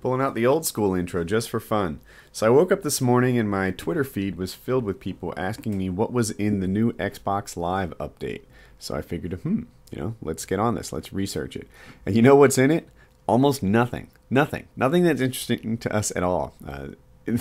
Pulling out the old school intro just for fun. So I woke up this morning and my Twitter feed was filled with people asking me what was in the new Xbox Live update. So I figured, let's get on this. Let's research it. And you know what's in it? Almost nothing. Nothing that's interesting to us at all.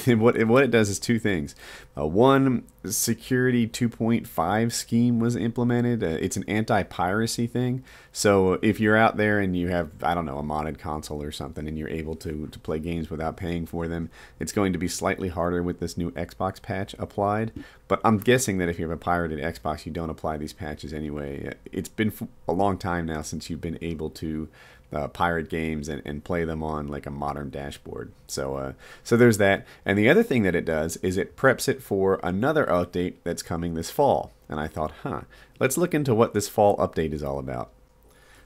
What it does is two things. One, Security 2.5 scheme was implemented. It's an anti-piracy thing. So if you're out there and you have, I don't know, a modded console or something and you're able to play games without paying for them, it's going to be slightly harder with this new Xbox patch applied. But I'm guessing that if you have a pirated Xbox, you don't apply these patches anyway. It's been a long time now since you've been able to pirate games and play them on like a modern dashboard. So there's that. And the other thing that it does is it preps it for another update that's coming this fall. And I thought, let's look into what this fall update is all about.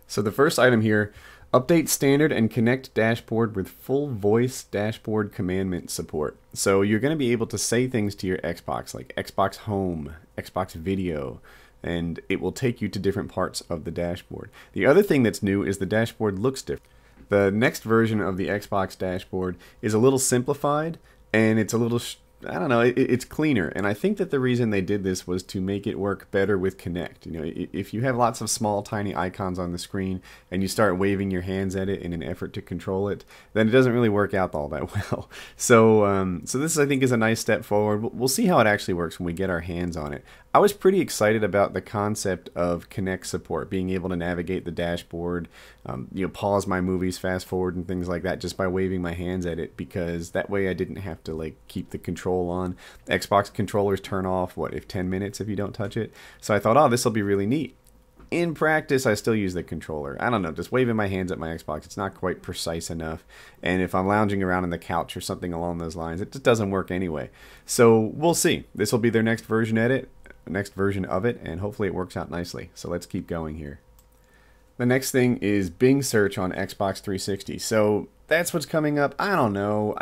So the first item here, update standard and connect dashboard with full voice dashboard commandment support. So you're going to be able to say things to your Xbox like Xbox Home, Xbox Video, and it will take you to different parts of the dashboard. The other thing that's new is the dashboard looks different. The next version of the Xbox dashboard is a little simplified, and it's a little, it's cleaner. And I think that the reason they did this was to make it work better with Kinect. You know, if you have lots of small, tiny icons on the screen and you start waving your hands at it in an effort to control it, then it doesn't really work out all that well. So this, I think, is a nice step forward. We'll see how it actually works when we get our hands on it. I was pretty excited about the concept of Kinect support, being able to navigate the dashboard, pause my movies, fast forward, and things like that just by waving my hands at it, because that way I didn't have to keep the control on. Xbox controllers turn off, 10 minutes if you don't touch it. So I thought, this will be really neat. In practice, I still use the controller. I don't know, just waving my hands at my Xbox, it's not quite precise enough. And if I'm lounging around on the couch or something along those lines, it just doesn't work anyway. So we'll see. This will be their next version of it, and hopefully it works out nicely. So let's keep going here. The next thing is Bing search on Xbox 360. So that's what's coming up. I don't know.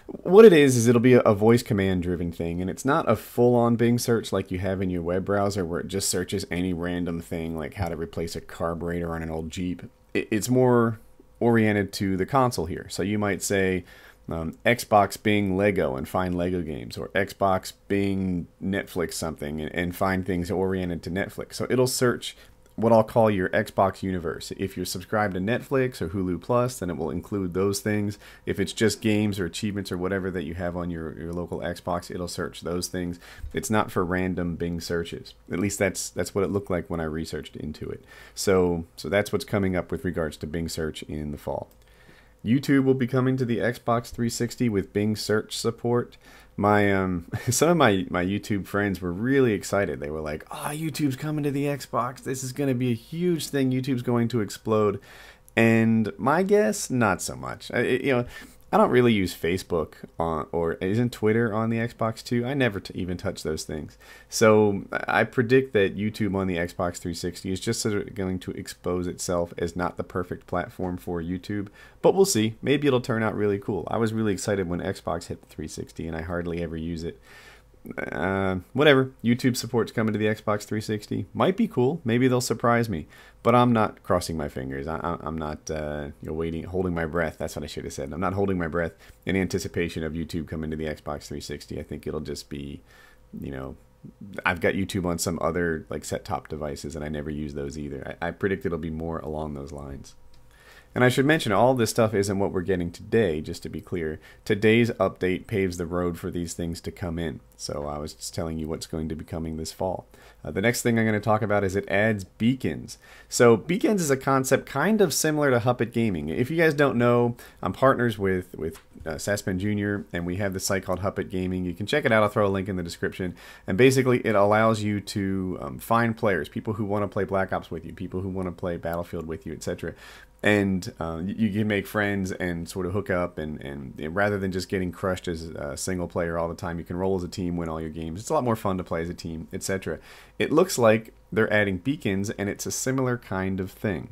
What it is it'll be a voice command driven thing, and it's not a full-on Bing search like you have in your web browser where it just searches any random thing like how to replace a carburetor on an old Jeep. It's more oriented to the console here. So you might say Xbox Bing Lego and find Lego games, or Xbox Bing Netflix something and find things oriented to Netflix. So it'll search what I'll call your Xbox universe. If you're subscribed to Netflix or Hulu Plus, then it will include those things. If it's just games or achievements or whatever that you have on your local Xbox, it'll search those things. It's not for random Bing searches. At least that's what it looked like when I researched into it. So that's what's coming up with regards to Bing search in the fall. YouTube will be coming to the Xbox 360 with Bing search support. Some of my YouTube friends were really excited. They were like, YouTube's coming to the Xbox. This is going to be a huge thing. YouTube's going to explode. And my guess, not so much. I don't really use Facebook or isn't Twitter on the Xbox too? I never even touch those things. So I predict that YouTube on the Xbox 360 is just sort of going to expose itself as not the perfect platform for YouTube. But we'll see. Maybe it'll turn out really cool. I was really excited when Xbox hit the 360, and I hardly ever use it. Whatever. YouTube support's coming to the Xbox 360. Might be cool. Maybe they'll surprise me. But I'm not crossing my fingers. I'm not waiting, holding my breath. That's what I should have said. I'm not holding my breath in anticipation of YouTube coming to the Xbox 360. I think it'll just be, I've got YouTube on some other set-top devices, and I never use those either. I predict it'll be more along those lines. And I should mention, all this stuff isn't what we're getting today, just to be clear. Today's update paves the road for these things to come in. So I was just telling you what's going to be coming this fall. The next thing I'm going to talk about is it adds beacons. So beacons is a concept kind of similar to Huppet Gaming. If you guys don't know, I'm partners with Sassman Jr., and we have this site called Huppet Gaming. You can check it out. I'll throw a link in the description. And basically, it allows you to find players, people who want to play Black Ops with you, people who want to play Battlefield with you, etc. And you can make friends and sort of hook up, and rather than just getting crushed as a single player all the time, you can roll as a team, win all your games. It's a lot more fun to play as a team, etc. It looks like they're adding beacons, and it's a similar kind of thing.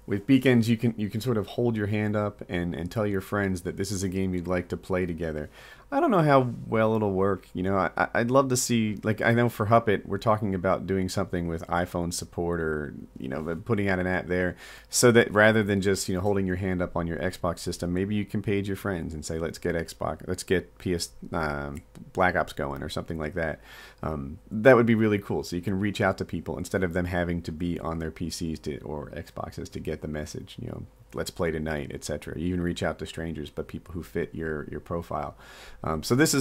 With beacons, you can sort of hold your hand up and tell your friends that this is a game you'd like to play together. I don't know how well it'll work. You know, I'd love to see, like, I know for Huppet, we're talking about doing something with iPhone support or, you know, putting out an app there so that rather than just, you know, holding your hand up on your Xbox system, maybe you can page your friends and say, let's get Xbox, let's get PS Black Ops going or something like that. That would be really cool. So you can reach out to people instead of them having to be on their PCs or Xboxes to get the message, you know, let's play tonight, etc. You even reach out to strangers, but people who fit your profile. So this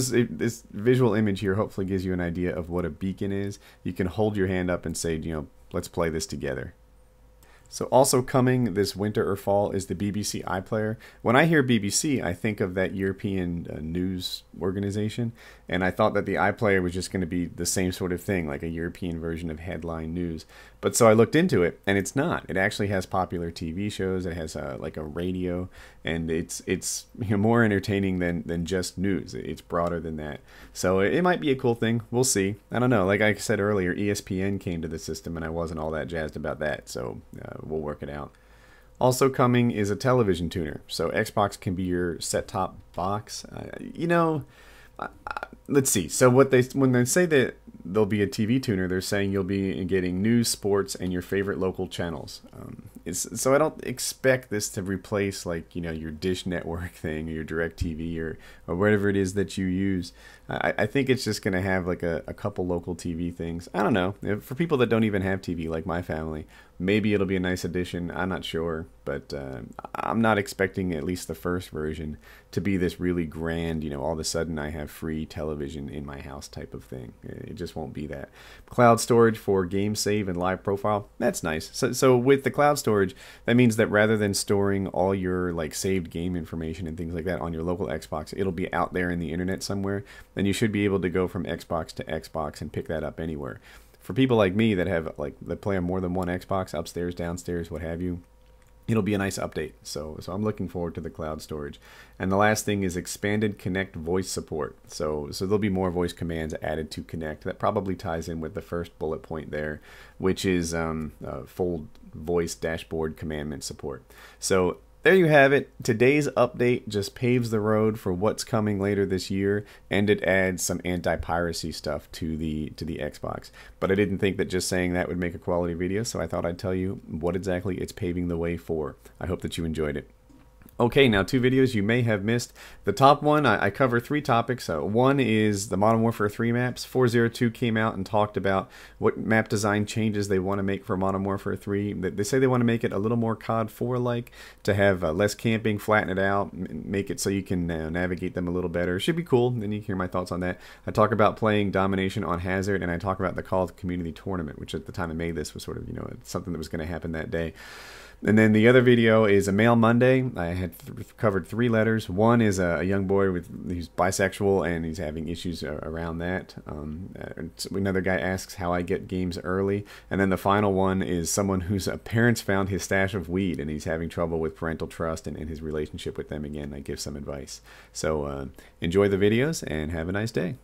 visual image here hopefully gives you an idea of what a beacon is. You can hold your hand up and say, you know, let's play this together. So also coming this winter or fall is the BBC iPlayer. When I hear BBC, I think of that European news organization, and I thought that the iPlayer was just going to be the same sort of thing, like a European version of headline news. But so I looked into it, and it's not. It actually has popular TV shows. It has like a radio, and it's you know, more entertaining than just news. It's broader than that. So it might be a cool thing. We'll see. I don't know. Like I said earlier, ESPN came to the system, and I wasn't all that jazzed about that. So we'll work it out. Also coming is a television tuner. So Xbox can be your set-top box. You know, let's see. So when they say that there'll be a TV tuner, they're saying you'll be getting news, sports, and your favorite local channels. So I don't expect this to replace, like, you know, your Dish Network thing or your DirecTV or whatever it is that you use. I think it's just going to have like a couple local TV things. I don't know. For people that don't even have TV, like my family, maybe it'll be a nice addition. I'm not sure, but I'm not expecting at least the first version to be this really grand, you know, all of a sudden I have free television in my house type of thing. It just won't be that. Cloud storage for game save and live profile, that's nice. So with the cloud storage, that means that rather than storing all your like saved game information and things like that on your local Xbox, it'll be out there in the internet somewhere, and you should be able to go from Xbox to Xbox and pick that up anywhere. For people like me that have that play on more than one Xbox, upstairs, downstairs, what have you, it'll be a nice update. So I'm looking forward to the cloud storage. And the last thing is expanded Kinect voice support. So there'll be more voice commands added to Kinect. That probably ties in with the first bullet point there, which is full voice dashboard commandment support. So there you have it. Today's update just paves the road for what's coming later this year, and it adds some anti-piracy stuff to the Xbox. But I didn't think that just saying that would make a quality video, so I thought I'd tell you what exactly it's paving the way for. I hope that you enjoyed it. Okay, now 2 videos you may have missed. The top one, I cover 3 topics. One is the Modern Warfare 3 maps. 402 came out and talked about what map design changes they want to make for Modern Warfare 3. They say they want to make it a little more COD 4-like, to have less camping, flatten it out, make it so you can navigate them a little better. It should be cool, and you can hear my thoughts on that. I talk about playing Domination on Hazard, and I talk about the Call of the Community Tournament, which at the time I made this was sort of, you know, something that was going to happen that day. And then the other video is a Mail Monday. I had covered 3 letters. One is a young boy who's bisexual and he's having issues around that. Another guy asks how I get games early. And then the final one is someone whose parents found his stash of weed and he's having trouble with parental trust and his relationship with them again. I give some advice. So enjoy the videos and have a nice day.